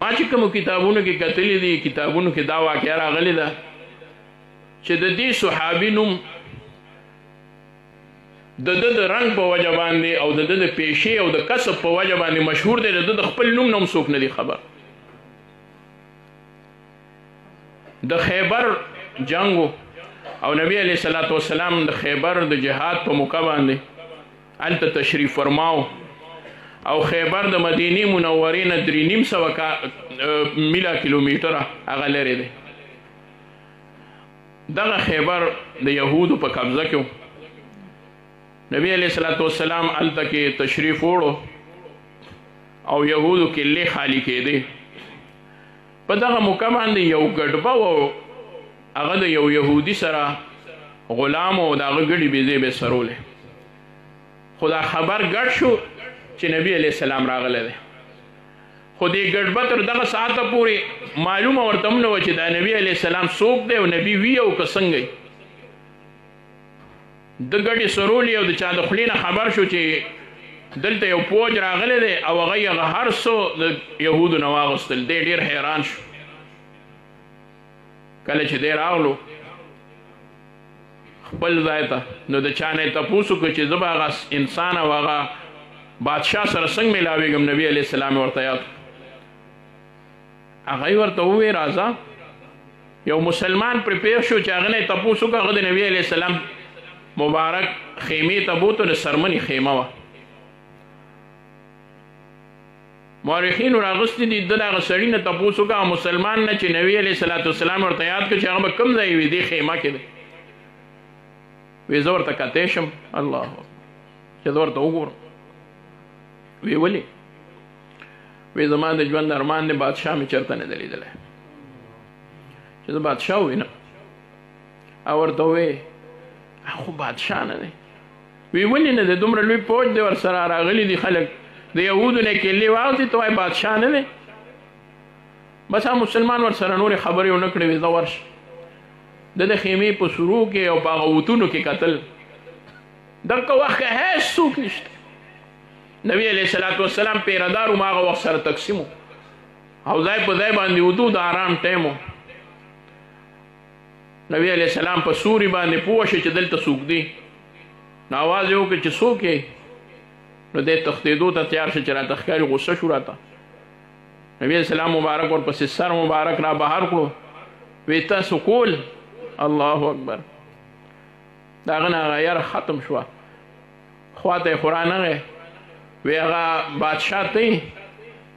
ما چې کومو کتابونو کې کتلي دي کتابونو کې دا واقعه راغلې ده چې د دې صحابي نوم د رنګ په وجه باندې او د پیشې او د کسب په وجه باندې مشهور دی د خپل نوم نه هم څوک نه دي خبر د خیبر جنگو او نبی علیه الصلاۃ والسلام د خیبر د جهاد په موقع باندې هلته تشریف فرماو او خیبر د مدینې منورې نه 3.5 میله کیلومتره هغه لرې دی دغه خیبر د یهودو په قبضه کې نبی علیہ الصلوۃ والسلام هلته کې تشریف وړو او یهودو کلې خالی کېدې په دغه موقع باندې یو ګډبه و هغه د یو یهودي سره غلام و د هغه ګډې بیزې به سرولې خو دا خبر ګډ شو چې نبی علیہ السلام راغلی دی خو دې ګډبه تر دغه ساعته پورې معلومه ورته هم نه وه چې دا نبی علیہ السلام څوک دی او نبي وي او که څنګه د ګډې سرولې او د چا د خولې نه خبر شو چې دلته یو پوج راغلی دی او هغه یې هر څه د یهودو نه واغوستل دی ډېر حیران شو کله چې دی راغلو خپل ځای ته نو د چا نه یې تپوس وکړو چې زه به هغه انسان او هغه بادشاه سره څنګه میلاویږم نبي علیه السلام ورته یاد هغه یې ورته وویل راځه یو مسلمان پرې پېښ شو چې هغه نه یې تپوس وکړو هغه د نبي علیه السلام مبارک خیمې ته بوتو د سرمنې خیمه وه مورخینو راغوستي دي د هغه سړي نه تپوس وکړه مسلمان نه چې نبي علیه الصلاۃ والسلام ورته یاد کړ چې هغه به کوم ځای وي دې خیمه کې دی وی زه ورته کتی شم الله چې زه ورته وګورم وی ولې وی زما د ژوند ارمان دی بادشاه مې چېرته نه دی لیدلی چې زه بادشاه ووینم او ورته وویې خو بادشاه نه دی وی ولې نه دی دومره لوی پوج دی ورسره راغلي دي خلک د یهودو نه کیلې واغځي ته وایي بادشاه نه دی بس هغه مسلمان ورسره نورې خبرې ونه کړې وي زه ورشه د خیمې په سرو کې او په هغه وتونو کې کتل دغه وخت کې هیڅ څوک نشته نبی علیه الصلاۃ والسلام پیردار و ما هغه وخت سره تقسیم او ځای په ځای باندې وتو د آرام ټایم نبی علیہ السلام په سوري باندې پوه شو چې دلته څوک دی نو آواز یې وکړ چې څوک یې نو دی تښتېدو ته تیار شو چې راته ښکاري غصه شو راته نبی علیہ السلام مبارک ورپسې سر مبارک را بهر کړو وی تاسو کول الله اکبر د هغه نه هغه یاره ختم شوه خواته یې خو رانغی وی هغه بادشاه ته یې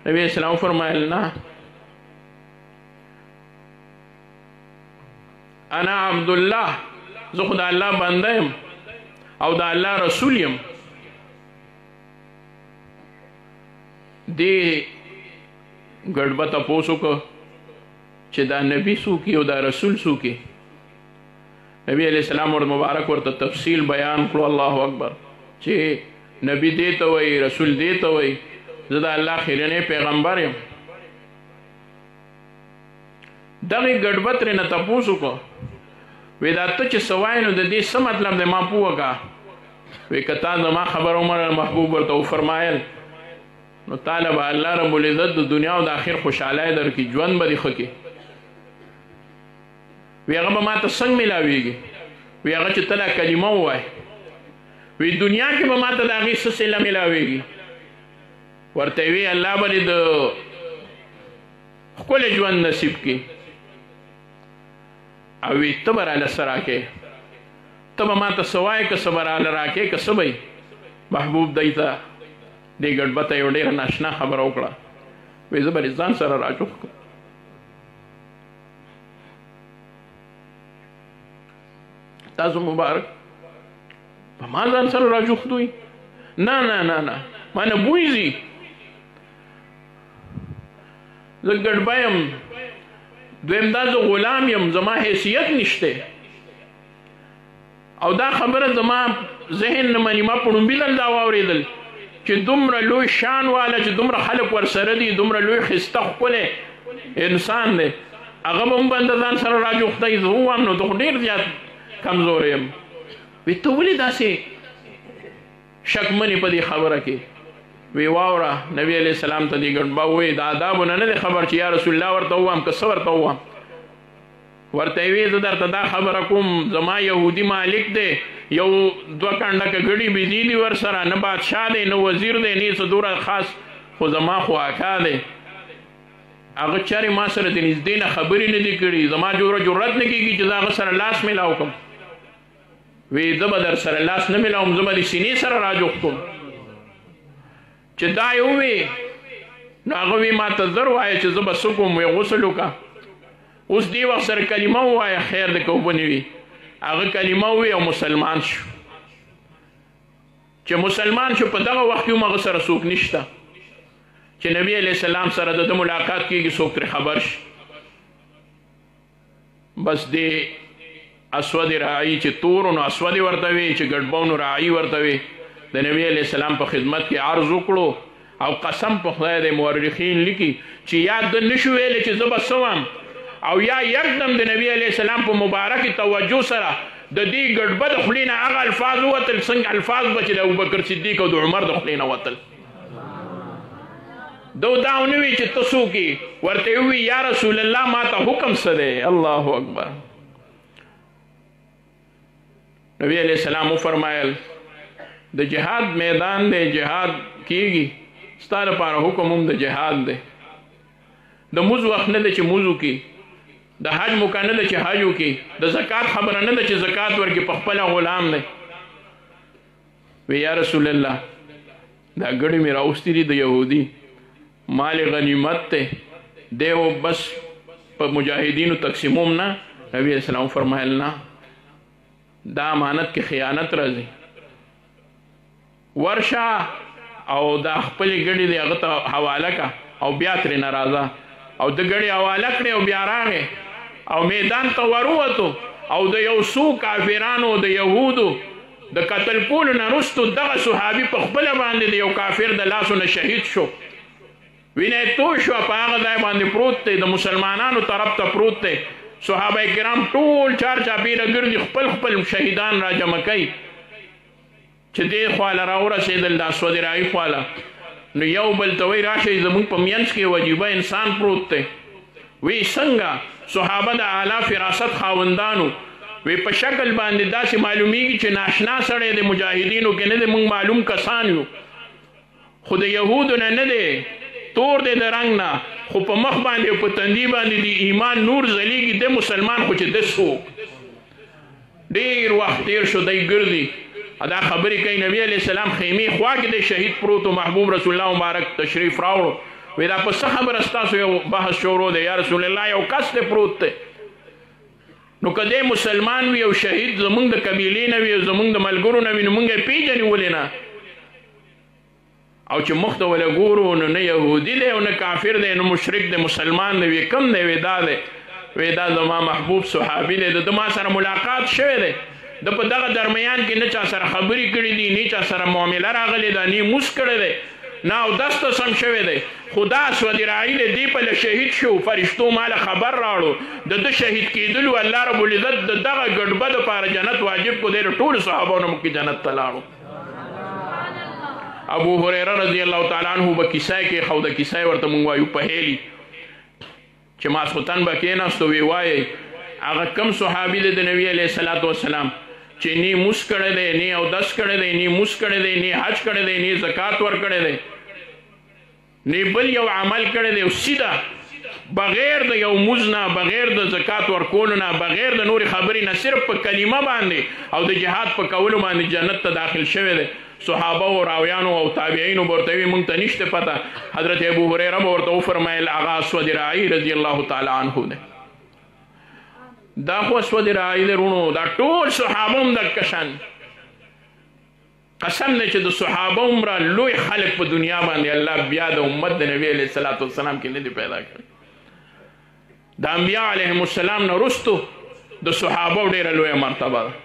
نبی علیہ السلام فرمایل نه انا عبدالله زه خو د الله بنده یم او د الله رسول یم دې ګډبه تپوس وکړه چې دا نبي څوک او دا رسول څوک نبی علیہ السلام ورته مبارک ورته تفصیل بیان کړو الله اکبر چې نبی دې ته وایي رسول دې ته وایي زه د الله خیرنی پیغمبر یم دغې ګډبه ترېنه تپوس وکړه وی دا ته چې څه وایې نو د دې څه مطلب دی ما پوه کړه وی که تا زما خبره ومنله محبوب ورته وفرمایل نو تاله به الله رب العزت د دنیا او د آخر خوشحالی درکړي ژوند به دې ښه کړي وی هغه به ما ته څنګه میلاویږي وی هغه چې ته دا کلمه ووایې وی دنیا کې به ما ته د هغې څه صله میلاویږي ورته وی الله به دې د ښکلی ژوند نصیب کړي او وی ته به راله څه راکې ته به ما ته څه وایې که څه به راله راکې که څه به محبوب دی ته دې ګډبه ته یو ډېره ناشنا خبره وکړه وی زه به دې ځان سره راجوخ کړم تاسو مبارک په ما ځان سره راجوخ دوی نه نه نه نه ما نه بوی ځي زه ګډبه یم دویم دا زه غلام یم زما حیثیت نشته او دا خبره زما ذهن نه مني ما په ړومبي ځل دا واورېدل چې دومره لوی شان والا چې دومره خلک ورسره دي دومره لوی ښایسته ښکلی انسان دی هغه به هم بنده ځان سره راجوختی زه ووایم نو ته خو ډېر زیات کمزوری یم وی ته ولې داسې شکمنې په دې خبره کې وی واوره نبی علیه السلام ته دې ګډبه ووایي د آدابونه نه دی خبر چې یا رسول الله ورته ووایم که څه ورته ووایم ورته یې وی زه درته دا خبره کوم زما یهودي مالک دی یو 2 کنډکه ګړي بيدي دي ورسره نه بادشاه دی نه وزیر دی نه څه دوره خاص خو زما خو اکا دی هغه چارې ما سره د نږدې نه خبرې نه دي کړي زما جرأت نه کېږي چې زه هغه سره لاس میلاو کړم وی زه به در سره لاس نه میلاوم زه به د سینې سره راجوخ کړم چې دا یې ووی نو هغه وی ما ته زر وایه چې زه به څه کوم وی غسل وکړه اوس دې وخت سره کلمه ووایه خیر دی که اوبه نه وي هغه کلمه ووی او مسلمان شو چې مسلمان شو په دغه وخت کې هم هغه سره څوک نشته چې نبی علیہ السلام سره د ملاقات کېږي څوک ترې خبر شي بس دې اسود راعي چې تور نو اسود ورته وي چې ګډبون راعي ورته وي د نبی علیہ السلام په خدمت کې عرض وکړو او قسم په خدای د مورخین لیکي چې یاد د نشو ویل چې زه به سوم او یا یکدم د نبی علیہ السلام په مبارک توجه سره د دې ګډبه د خولې نه هغه الفاظ ووتل څنګه الفاظ به چې د ابوبکر صدیق او د عمر د خولې نه وتل دو دا ونه وی چې ته څوک یې ورته وی یا رسول الله ما ته حکم څه دی الله اکبر نبی علیہ السلام وفرمایل د جهاد میدان دی جهاد کیږي ستا لپاره حکم هم د جهاد دی د موز وخت نه دی چې موز وکړي د حج موقع نه ده چې حج وکړي د زکات خبره نه ده چې زکات ورکړي په خپله غلام دی وی یا رسول الله دا ګړي مې راوستي دي د یهودي مال غنیمت دی دی و بس په مجاهدینو تقسیموم نه نبی اسلام فرمایل نه دا امانت کې خیانت راځي ورشه او دا خپلې ګړي دی هغه ته حواله کا او بیا ترې نه راځه او د ګړي حواله کړې او بیا راغې او میدان ته وروتو او د یو څو کافرانو د یهودو د قتل کولو نه وروستو دغه صحابي په خپله باندې د یو کافر د لاسو نه شهید شو وینه یې توی شوه په هغه ځای باندې پروت دی د مسلمانانو طرف ته پروت دی صحابه کرام ټول چار چاپیره ګرځي خپل خپل شهیدان را جمع کوي چې دې خواله راورسېدل د اسود راعي خواله نو یو بل ته وایي راشئ زموږ په منځ کې وجیبه انسان پروت دی وی څنګه صحابه د اعلی فراست خاوندانو وی په شکل باندې داسې معلومیږي چې ناشنا سړی د مجاهدینو کې نه دی موږ معلوم کسان یو خو د یهودو نه دی تور دی د رنګ نه خو په مخ باندې او په تندي باندې د ایمان نور ځلیږي د مسلمان خو چې د څوک ډېر وخت تېر شو دی ګرځي دا خبرې کوي نبی علیہ السلام خیمې خوا کې د شهید پروت محبوب رسول الله مبارک تشریف راوړو وی دا په څه خبره ستاسو یو بحث شروع دی یا رسول الله یو کس دی پروت دی نو که دی مسلمان وي او شهید زمونږ د قبیلې نه وي او زمونږ د ملګرو نه وي نو مونږ یې پېژنې ولې نه او چې مخ ته وله ګورو نو نه یهودي دی او نه کافر دی نو مشرک دی مسلمان دی وی کم دی وی دا دی وی دا زما محبوب صحابي دی د ما سره ملاقات شوی دی د په دغه درمیان کې نه چا سره خبرې کړې دي نه چا سره معامله راغلی ده نه موس کړی دی نه اودس ته سم شوی دی خو دا اسود راعي دی دې پله شهید شو فرشتو ماله خبر راوړو د ده شهید کېدلو الله رب العزت د دغه ګډبه دپاره جنت واجب کو دی د ټولو صحابو نه مخکې جنت ته لاړو ابو هريره رضی الله تعالی عنه به کیسه کې خو د کیسه ورته مونږ وایو په هیلي چې ماسخوتن به کېناستو وی وایي هغه کم صحابي دی د نبي علیه الصلاة والسلام چې نی موس کړی دی نی اودس کړی دی نی موس کړی دی نی حج کړی دی نی زکات ورکړی دی نی بل یو عمل کړی دی او سیده بغیر د یو موز نه بغیر د زکات ورکولو نه بغیر د نورې خبرې نه صرف په کلمه باندې او د جهاد په کولو باندې جنت ته داخل شوی دی صحابه او راویانو او تابعینو به ورته وي مونږ ته نشته پته حضرت ابو هریره به ورته وفرمیل هغه اسود راعي رضی الله تعالی عنه دی دا خو اسود راعي دی رونو دا ټول صحابه هم د کشان قسم دی چې د صحابه عمره لوی خلق په دنیا باندې الله بیا د امت د نبی علیه الصلاة والسلام کې نه دی پیدا کړی د انبیا علیهم السلام نه وروستو د صحابه ډېره لویه مرتبه ده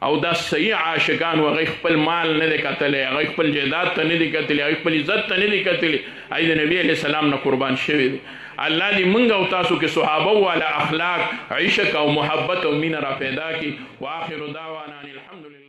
او دا صحیح عاشقان و هغوی خپل مال نه دی کتلی هغوی خپل جیداد ته نه دی کتلی هغوی خپل عزت ته نه دی کتلی هغوی د نبي علیه السلام نه قربان شوي دي الله دې موږ او تاسو کې صحابه والا اخلاق عشق او محبت او مینه را پیدا کړي واخر دعوانا ان الحمدلله